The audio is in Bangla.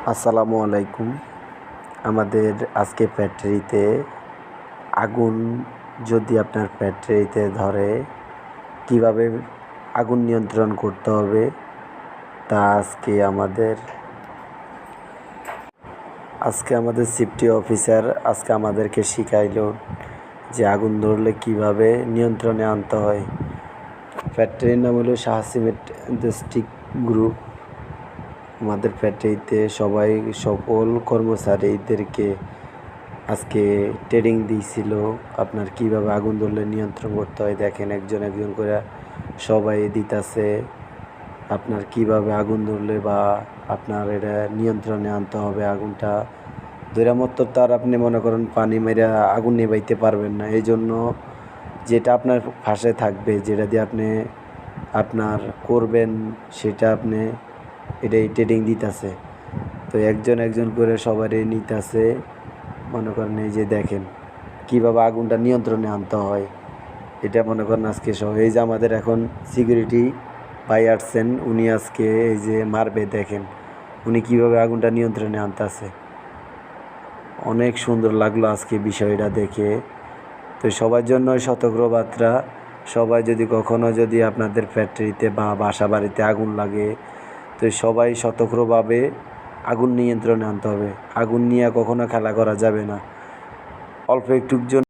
আসসালামু আলাইকুম। আমাদের আজকে ফ্যাক্টরিতে আগুন যদি আপনার ফ্যাক্টরিতে ধরে কিভাবে আগুন নিয়ন্ত্রণ করতে হবে তা আজকে আমাদের সেফটি অফিসার আমাদেরকে শিখাইলো যে আগুন ধরলে কিভাবে নিয়ন্ত্রণে আনতে হয়। ফ্যাক্টরির নাম হলো শাহ সিমেন্ট ইন্ডাস্ট্রিজ গ্রুপ। আমাদের ফ্যাক্টরিতে সকল কর্মচারীদেরকে আজকে ট্রেনিং দিয়েছিল আপনার কিভাবে আগুন ধরলে নিয়ন্ত্রণ করতে হয়। দেখেন একজন একজন করে সবাই দিতেছে আপনার কিভাবে আগুন ধরলে বা আপনার এটা নিয়ন্ত্রণে আনতে হবে। আগুনটা ধরে মতো তার আপনি মনে করেন পানি মেরে আগুন নেভাইতে পারবেন না, এই জন্য যেটা আপনার ফাঁসে থাকবে, যেটা দিয়ে আপনি আপনার করবেন সেটা আপনি এটাই ট্রেনিং দিতেছে। তো একজন একজন করে সবারই নিতেছে, মনে করেন এই যে দেখেন কীভাবে আগুনটা নিয়ন্ত্রণে আনতে হয়। এটা মনে করেন আজকে এই যে আমাদের এখন সিকিউরিটি ভাই আসছেন, উনি আজকে এই যে মারবে, দেখেন উনি কীভাবে আগুনটা নিয়ন্ত্রণে আনতেছে। অনেক সুন্দর লাগলো আজকে বিষয়টা দেখে। তো সবার জন্য সতর্কবার্তা, সবাই যদি কখনো আপনাদের ফ্যাক্টরিতে বা বাসা বাড়িতে আগুন লাগে তো সবাই সতর্কভাবে আগুন নিয়ন্ত্রণে আনতে হবে। আগুন নিয়ে কখনো খেলা করা যাবে না। অল্প একটুর জন্য